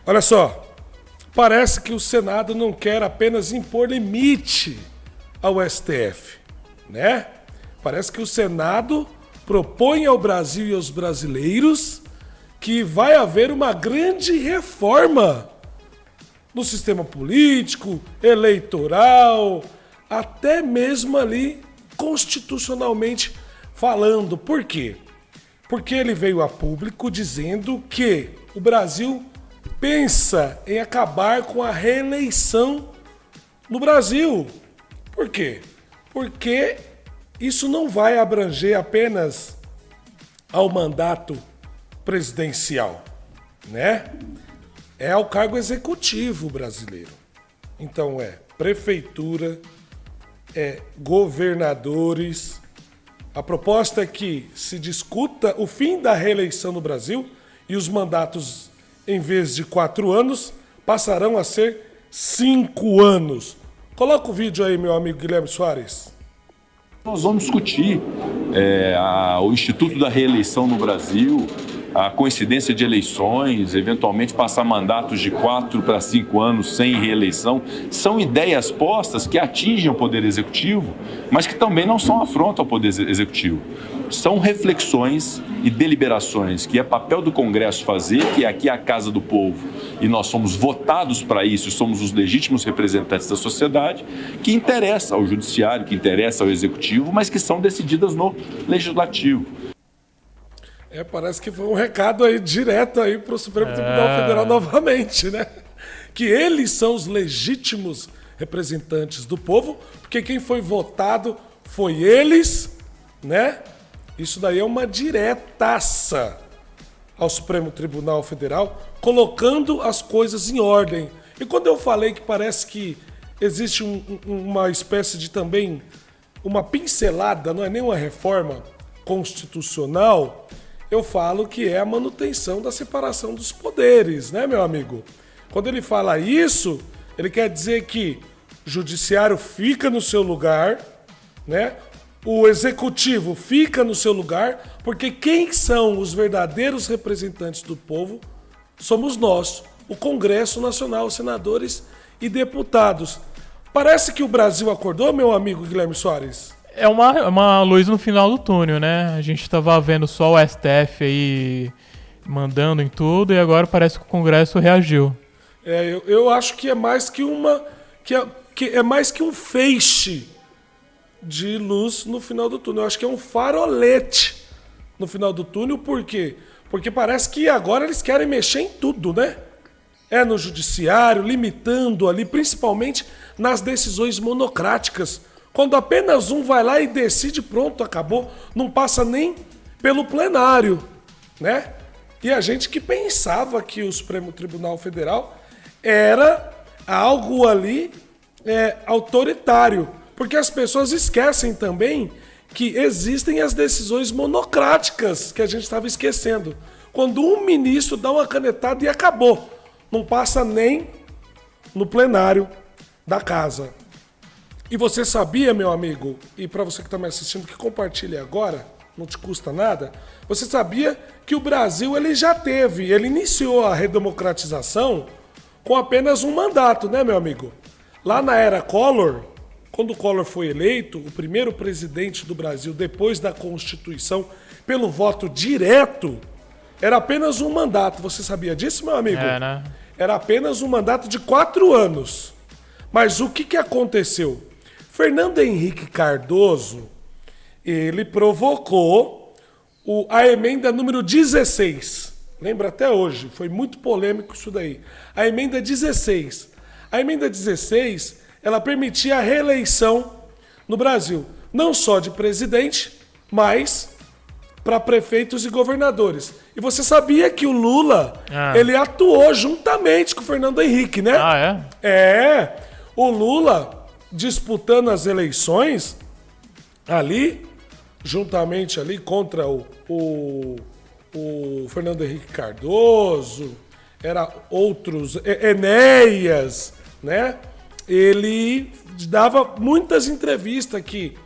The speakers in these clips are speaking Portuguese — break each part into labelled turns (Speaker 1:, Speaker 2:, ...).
Speaker 1: Olha só, parece que o Senado não quer apenas impor limite ao STF, né? Parece que o Senado propõe ao Brasil e aos brasileiros que vai haver uma grande reforma no sistema político, eleitoral, até mesmo ali constitucionalmente falando. Por quê? Porque ele veio a público dizendo que o Brasil pensa em acabar com a reeleição no Brasil. Por quê? Porque isso não vai abranger apenas ao mandato presidencial, né? É ao cargo executivo brasileiro. Então é prefeitura, é governadores. A proposta é que se discuta o fim da reeleição no Brasil e os mandatos, em vez de 4 anos, passarão a ser 5 anos. Coloca o vídeo aí, meu amigo Guilherme Soares.
Speaker 2: Nós vamos discutir o Instituto da Reeleição no Brasil, a coincidência de eleições, eventualmente passar mandatos de 4 para 5 anos sem reeleição. São ideias postas que atingem o Poder Executivo, mas que também não são afronta ao Poder Executivo. São reflexões e deliberações que é papel do Congresso fazer, que é aqui a Casa do Povo, e nós somos votados para isso, somos os legítimos representantes da sociedade, que interessa ao Judiciário, que interessa ao Executivo, mas que são decididas no Legislativo.
Speaker 1: Parece que foi um recado aí direto aí para o Supremo Tribunal Federal novamente, né? Que eles são os legítimos representantes do povo, porque quem foi votado foi eles, né? Isso daí é uma diretaça ao Supremo Tribunal Federal, colocando as coisas em ordem. E quando eu falei que parece que existe uma espécie de também uma pincelada, não é nem uma reforma constitucional, eu falo que é a manutenção da separação dos poderes, né, meu amigo? Quando ele fala isso, ele quer dizer que o judiciário fica no seu lugar, né? O executivo fica no seu lugar, porque quem são os verdadeiros representantes do povo somos nós, o Congresso Nacional, senadores e deputados. Parece que o Brasil acordou, meu amigo Guilherme Soares?
Speaker 3: É uma luz no final do túnel, né? A gente estava vendo só o STF aí mandando em tudo e agora parece que o Congresso reagiu.
Speaker 1: Eu acho que é mais que é mais que um feixe de luz no final do túnel. Eu acho que é um farolete no final do túnel. Por quê? Porque parece que agora eles querem mexer em tudo, né? No judiciário, limitando ali, principalmente nas decisões monocráticas. Quando apenas um vai lá e decide, pronto, acabou. Não passa nem pelo plenário, né? E a gente que pensava que o Supremo Tribunal Federal era algo ali autoritário. Porque as pessoas esquecem também que existem as decisões monocráticas, que a gente estava esquecendo. Quando um ministro dá uma canetada e acabou. Não passa nem no plenário da casa. E você sabia, meu amigo, e para você que está me assistindo, que compartilhe agora, não te custa nada, você sabia que o Brasil ele iniciou a redemocratização com apenas um mandato, né, meu amigo? Lá na era Collor, quando o Collor foi eleito, o primeiro presidente do Brasil depois da Constituição, pelo voto direto, era apenas um mandato. Você sabia disso, meu amigo?
Speaker 3: Né?
Speaker 1: Era apenas um mandato de 4 anos. Mas o que aconteceu? Fernando Henrique Cardoso, ele provocou a emenda número 16. Lembra até hoje, foi muito polêmico isso daí. A emenda 16. A emenda 16, ela permitia a reeleição no Brasil, não só de presidente, mas para prefeitos e governadores. E você sabia que o Lula, ele atuou juntamente com o Fernando Henrique, né? O Lula disputando as eleições ali, juntamente ali contra o Fernando Henrique Cardoso, era outros, Enéas, né? Ele dava muitas entrevistas que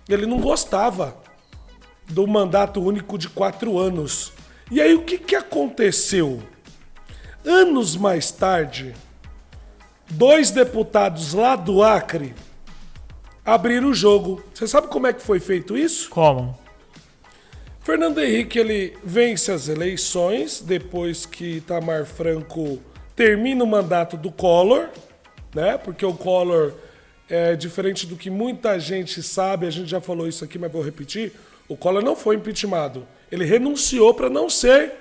Speaker 1: ele não gostava do mandato único de 4 anos. E aí o que aconteceu? Anos mais tarde, 2 deputados lá do Acre abriram o jogo. Você sabe como é que foi feito isso?
Speaker 3: Como?
Speaker 1: Fernando Henrique, ele vence as eleições depois que Itamar Franco termina o mandato do Collor, né? Porque o Collor, diferente do que muita gente sabe, a gente já falou isso aqui, mas vou repetir, o Collor não foi impeachmentado. Ele renunciou para não ser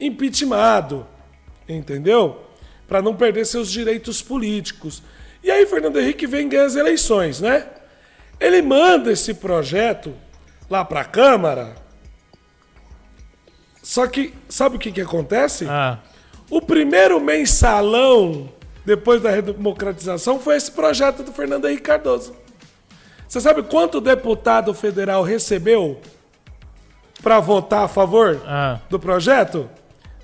Speaker 1: impeachmentado, entendeu? Para não perder seus direitos políticos. E aí Fernando Henrique vem ganhar as eleições, né? Ele manda esse projeto lá para a Câmara. Só que, sabe o que acontece? O primeiro mensalão, depois da redemocratização, foi esse projeto do Fernando Henrique Cardoso. Você sabe quanto deputado federal recebeu para votar a favor do projeto?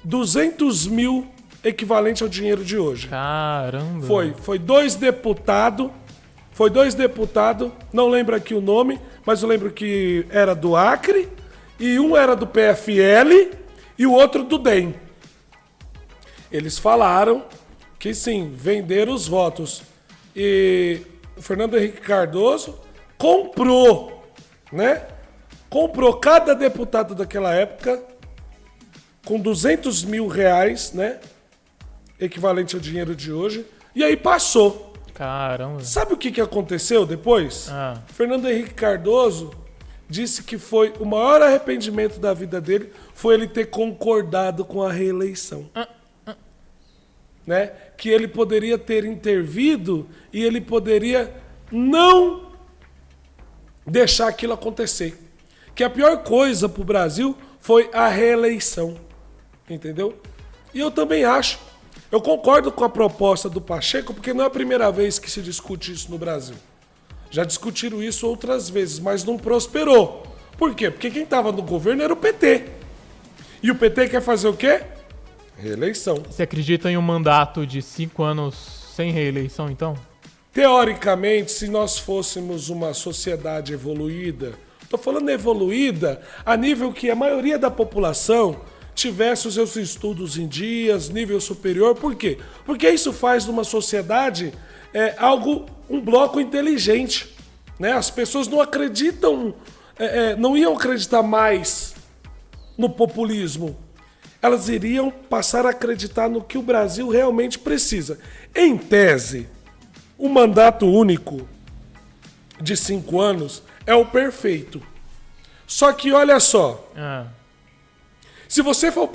Speaker 1: 200 mil, equivalente ao dinheiro de hoje.
Speaker 3: Caramba.
Speaker 1: Foi 2 deputados, não lembro aqui o nome, mas eu lembro que era do Acre, e um era do PFL e o outro do DEM. Eles falaram que sim, venderam os votos. E o Fernando Henrique Cardoso comprou, né? Comprou cada deputado daquela época com 200 mil reais, né? Equivalente ao dinheiro de hoje. E aí passou.
Speaker 3: Caramba.
Speaker 1: Sabe o que aconteceu depois? Fernando Henrique Cardoso disse que foi o maior arrependimento da vida dele foi ele ter concordado com a reeleição. Né? Que ele poderia ter intervido e ele poderia não deixar aquilo acontecer. Que a pior coisa para o Brasil foi a reeleição. Entendeu? E eu também acho. Eu concordo com a proposta do Pacheco, porque não é a primeira vez que se discute isso no Brasil. Já discutiram isso outras vezes, mas não prosperou. Por quê? Porque quem estava no governo era o PT. E o PT quer fazer o quê? Reeleição.
Speaker 3: Você acredita em um mandato de 5 anos sem reeleição, então?
Speaker 1: Teoricamente, se nós fôssemos uma sociedade evoluída, estou falando evoluída a nível que a maioria da população tivesse os seus estudos em dias, nível superior. Por quê? Porque isso faz de uma sociedade um bloco inteligente. Né? As pessoas não acreditam, não iam acreditar mais no populismo. Elas iriam passar a acreditar no que o Brasil realmente precisa. Em tese, o mandato único de 5 anos é o perfeito. Só que olha só, se você for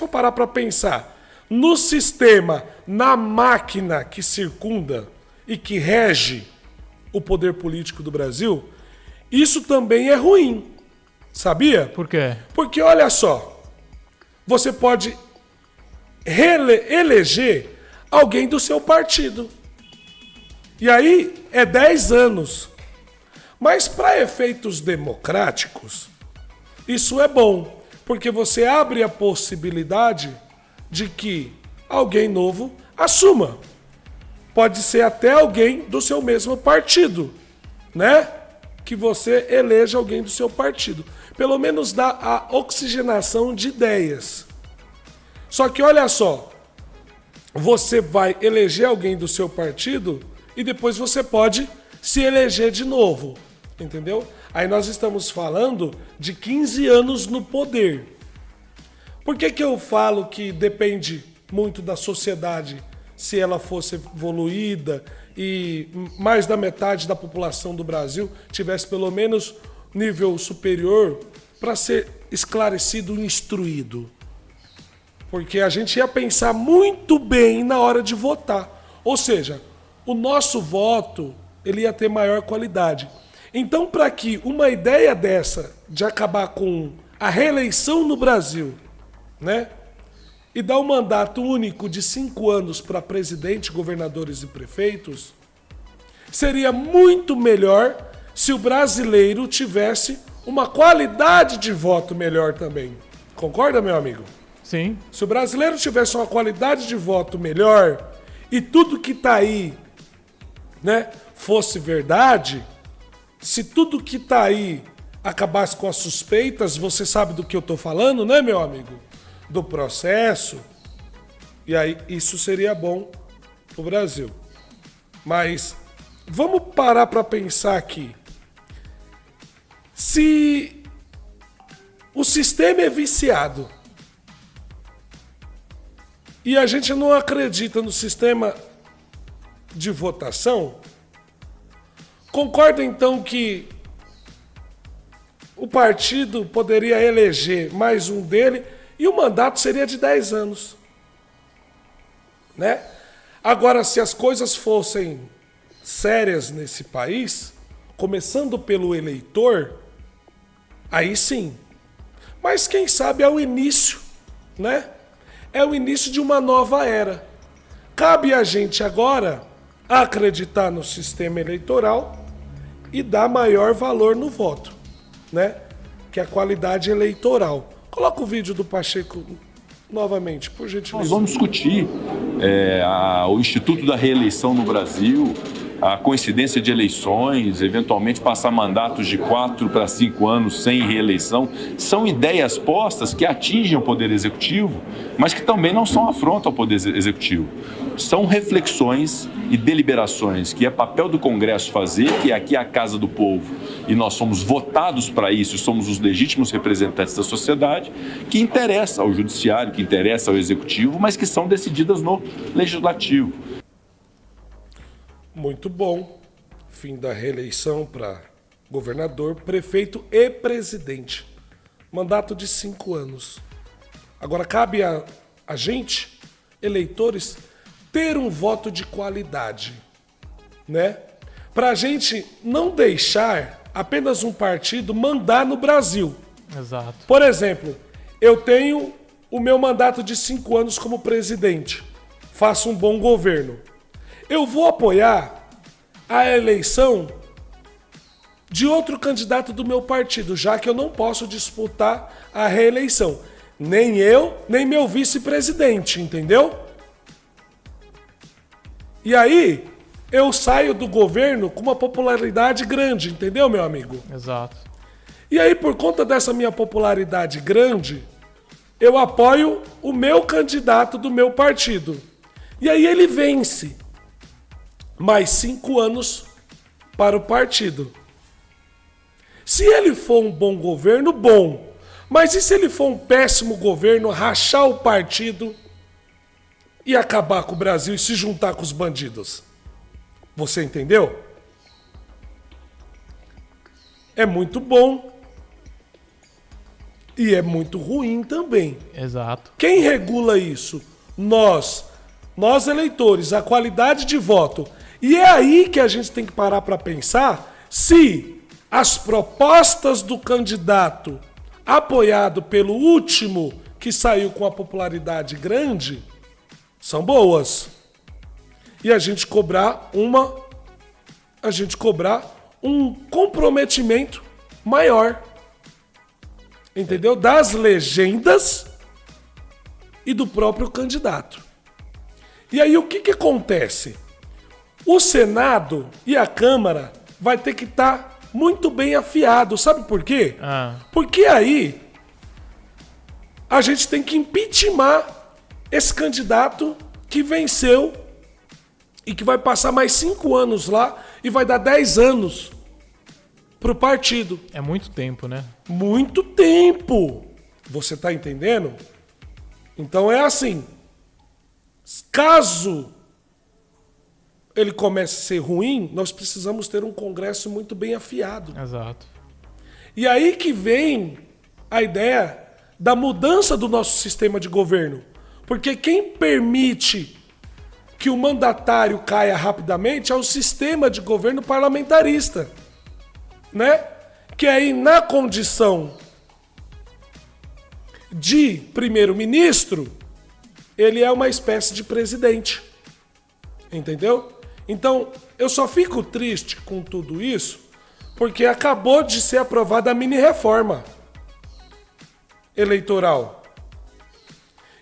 Speaker 1: parar para pensar no sistema, na máquina que circunda e que rege o poder político do Brasil, isso também é ruim. Sabia?
Speaker 3: Por quê?
Speaker 1: Porque olha só, você pode eleger alguém do seu partido. E aí é 10 anos. Mas para efeitos democráticos, isso é bom, porque você abre a possibilidade de que alguém novo assuma. Pode ser até alguém do seu mesmo partido, né? Que você eleja alguém do seu partido. Pelo menos dá a oxigenação de ideias. Só que olha só, você vai eleger alguém do seu partido e depois você pode se eleger de novo, entendeu? Aí nós estamos falando de 15 anos no poder. Por que eu falo que depende muito da sociedade se ela fosse evoluída e mais da metade da população do Brasil tivesse pelo menos nível superior para ser esclarecido e instruído? Porque a gente ia pensar muito bem na hora de votar. Ou seja, o nosso voto ele ia ter maior qualidade. Então, para que uma ideia dessa de acabar com a reeleição no Brasil, né, e dar um mandato único de 5 anos para presidente, governadores e prefeitos, seria muito melhor se o brasileiro tivesse uma qualidade de voto melhor também. Concorda, meu amigo?
Speaker 3: Sim.
Speaker 1: Se o brasileiro tivesse uma qualidade de voto melhor e tudo que está aí, né, fosse verdade, se tudo que está aí acabasse com as suspeitas, você sabe do que eu estou falando, né, meu amigo? do processo, e aí isso seria bom para o Brasil. Mas vamos parar para pensar aqui. Se o sistema é viciado e a gente não acredita no sistema de votação, concorda então que o partido poderia eleger mais um dele e o mandato seria de 10 anos. Né? Agora, se as coisas fossem sérias nesse país, começando pelo eleitor, aí sim. Mas quem sabe é o início, né? É o início de uma nova era. Cabe a gente agora acreditar no sistema eleitoral e dar maior valor no voto, né? Que é a qualidade eleitoral. Coloca o vídeo do Pacheco novamente, por gentileza.
Speaker 2: Nós vamos discutir o Instituto da Reeleição no Brasil, a coincidência de eleições, eventualmente passar mandatos de 4 para 5 anos sem reeleição, são ideias postas que atingem o Poder Executivo, mas que também não são afronta ao Poder Executivo. São reflexões e deliberações que é papel do Congresso fazer, que é aqui a Casa do Povo, e nós somos votados para isso, somos os legítimos representantes da sociedade, que interessa ao Judiciário, que interessa ao Executivo, mas que são decididas no Legislativo.
Speaker 1: Muito bom. Fim da reeleição para governador, prefeito e presidente. Mandato de 5 anos. Agora cabe a gente, eleitores, ter um voto de qualidade, né? Para a gente não deixar apenas um partido mandar no Brasil.
Speaker 3: Exato.
Speaker 1: Por exemplo, eu tenho o meu mandato de 5 anos como presidente. Faço um bom governo. Eu vou apoiar a eleição de outro candidato do meu partido, já que eu não posso disputar a reeleição. Nem eu, nem meu vice-presidente, entendeu? E aí, eu saio do governo com uma popularidade grande, entendeu, meu amigo?
Speaker 3: Exato.
Speaker 1: E aí, por conta dessa minha popularidade grande, eu apoio o meu candidato do meu partido. E aí ele vence. Mais 5 anos para o partido. Se ele for um bom governo, bom. Mas e se ele for um péssimo governo, rachar o partido e acabar com o Brasil e se juntar com os bandidos? Você entendeu? É muito bom e é muito ruim também.
Speaker 3: Exato.
Speaker 1: Quem regula isso? Nós eleitores, a qualidade de voto. E é aí que a gente tem que parar para pensar se as propostas do candidato apoiado pelo último que saiu com a popularidade grande são boas. E a gente cobrar um comprometimento maior. Entendeu? Das legendas e do próprio candidato. E aí o que acontece? O Senado e a Câmara vai ter que estar muito bem afiado. Sabe por quê? Porque aí a gente tem que impeachment esse candidato que venceu e que vai passar mais 5 anos lá e vai dar 10 anos pro partido.
Speaker 3: É muito tempo, né?
Speaker 1: Muito tempo. Você tá entendendo? Então é assim. Caso ele comece a ser ruim, nós precisamos ter um Congresso muito bem afiado.
Speaker 3: Exato.
Speaker 1: E aí que vem a ideia da mudança do nosso sistema de governo. Porque quem permite que o mandatário caia rapidamente é o sistema de governo parlamentarista, né? Que aí, na condição de primeiro-ministro, ele é uma espécie de presidente. Entendeu? Então, eu só fico triste com tudo isso porque acabou de ser aprovada a mini-reforma eleitoral.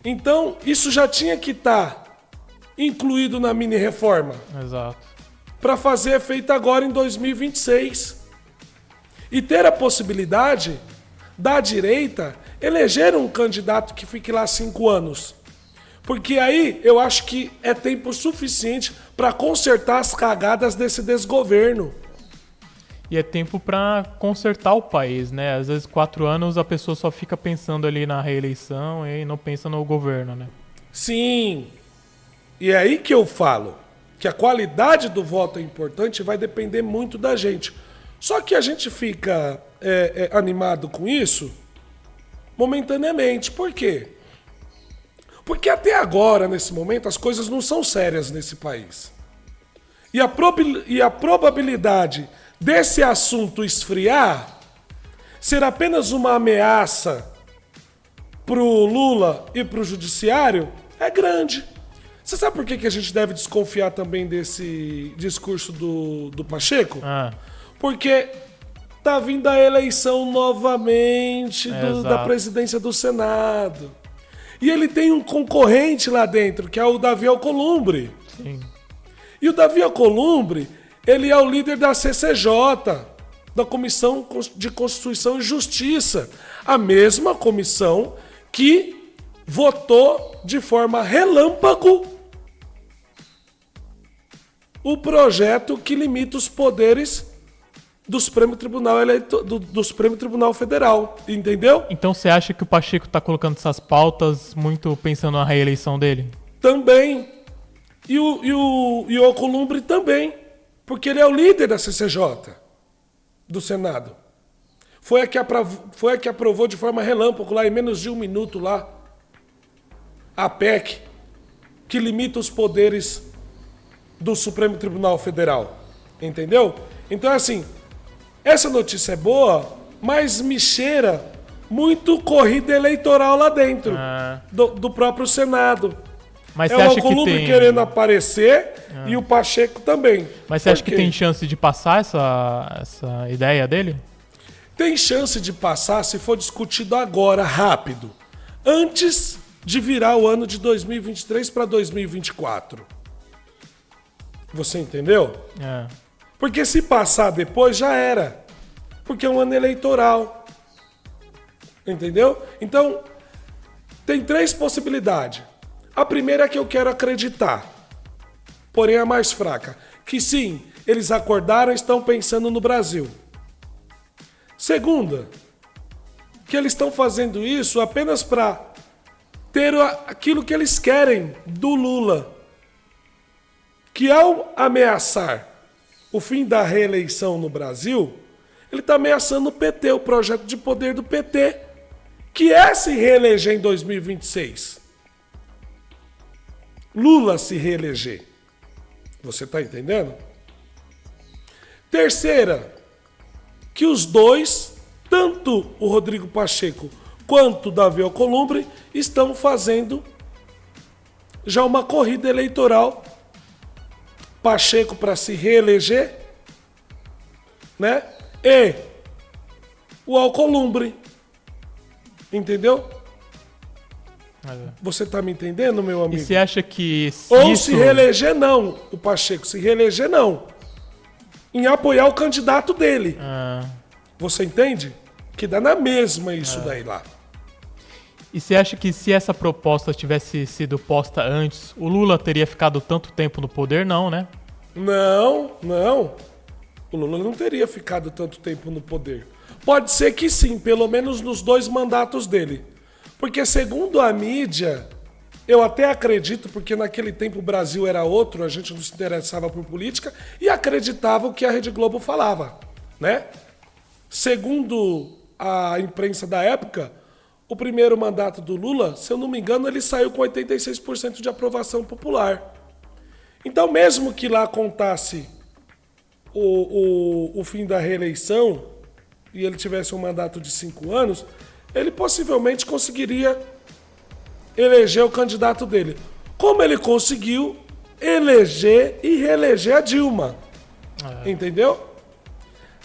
Speaker 1: Então, isso já tinha que estar incluído na mini-reforma.
Speaker 3: Exato.
Speaker 1: Para fazer efeito agora em 2026. E ter a possibilidade da direita eleger um candidato que fique lá 5 anos. Porque aí eu acho que é tempo suficiente para consertar as cagadas desse desgoverno.
Speaker 3: E é tempo pra consertar o país, né? Às vezes 4 anos a pessoa só fica pensando ali na reeleição e não pensa no governo, né?
Speaker 1: Sim. E é aí que eu falo que a qualidade do voto é importante e vai depender muito da gente. Só que a gente fica animado com isso momentaneamente. Por quê? Porque até agora, nesse momento, as coisas não são sérias nesse país. E a probabilidade desse assunto esfriar ser apenas uma ameaça pro Lula e pro judiciário é grande. Você sabe por que a gente deve desconfiar também desse discurso do Pacheco? Porque tá vindo a eleição novamente da presidência do Senado. E ele tem um concorrente lá dentro, que é o Davi Alcolumbre.
Speaker 3: Sim.
Speaker 1: E o Davi Alcolumbre, ele é o líder da CCJ, da Comissão de Constituição e Justiça. A mesma comissão que votou de forma relâmpago o projeto que limita os poderes do Supremo Tribunal Federal, entendeu?
Speaker 3: Então você acha que o Pacheco tá colocando essas pautas muito pensando na reeleição dele?
Speaker 1: Também. E o Alcolumbre também. Porque ele é o líder da CCJ, do Senado. Foi a que aprovou de forma relâmpago, lá em menos de 1 minuto, lá, a PEC, que limita os poderes do Supremo Tribunal Federal. Entendeu? Então, assim, essa notícia é boa, mas me cheira muito corrida eleitoral lá dentro do próprio Senado.
Speaker 3: Mas
Speaker 1: é
Speaker 3: você
Speaker 1: o
Speaker 3: acha que
Speaker 1: Alcolumbre
Speaker 3: tem...
Speaker 1: querendo aparecer e o Pacheco também.
Speaker 3: Mas você acha que tem chance de passar essa ideia dele?
Speaker 1: Tem chance de passar se for discutido agora, rápido. Antes de virar o ano de 2023 para 2024. Você entendeu? Porque se passar depois, já era. Porque é um ano eleitoral. Entendeu? Então, tem 3 possibilidades. A primeira é que eu quero acreditar, porém a mais fraca. Que sim, eles acordaram e estão pensando no Brasil. Segunda, que eles estão fazendo isso apenas para ter aquilo que eles querem do Lula. Que ao ameaçar o fim da reeleição no Brasil, ele está ameaçando o PT, o projeto de poder do PT, que é se reeleger em 2026. Lula se reeleger. Você está entendendo? Terceira, que os dois, tanto o Rodrigo Pacheco quanto o Davi Alcolumbre, estão fazendo já uma corrida eleitoral. Pacheco para se reeleger, né? E o Alcolumbre. Entendeu? Você tá me entendendo, meu amigo?
Speaker 3: E você acha que
Speaker 1: se reeleger, não. O Pacheco se reeleger, não. Em apoiar o candidato dele. Você entende? Que dá na mesma isso daí lá.
Speaker 3: E você acha que se essa proposta tivesse sido posta antes, o Lula teria ficado tanto tempo no poder? Não, né?
Speaker 1: Não. O Lula não teria ficado tanto tempo no poder. Pode ser que sim, pelo menos nos 2 mandatos dele. Porque segundo a mídia, eu até acredito, porque naquele tempo o Brasil era outro, a gente não se interessava por política e acreditava o que a Rede Globo falava, né? Segundo a imprensa da época, o primeiro mandato do Lula, se eu não me engano, ele saiu com 86% de aprovação popular. Então, mesmo que lá contasse o fim da reeleição e ele tivesse um mandato de 5 anos, ele possivelmente conseguiria eleger o candidato dele. Como ele conseguiu eleger e reeleger a Dilma. Entendeu?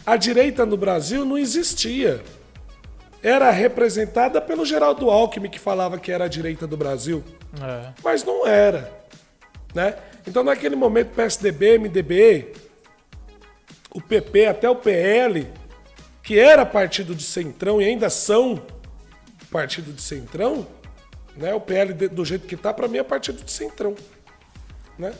Speaker 1: A direita no Brasil não existia. Era representada pelo Geraldo Alckmin, que falava que era a direita do Brasil. Mas não era. Né? Então, naquele momento, PSDB, MDB, o PP, até o PL, que era partido de centrão e ainda são, partido de centrão, né? O PL do jeito que tá, para mim é partido de centrão, né?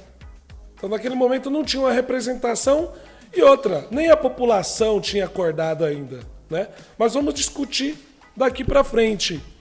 Speaker 1: Então naquele momento não tinha uma representação e outra, nem a população tinha acordado ainda, né? Mas vamos discutir daqui para frente.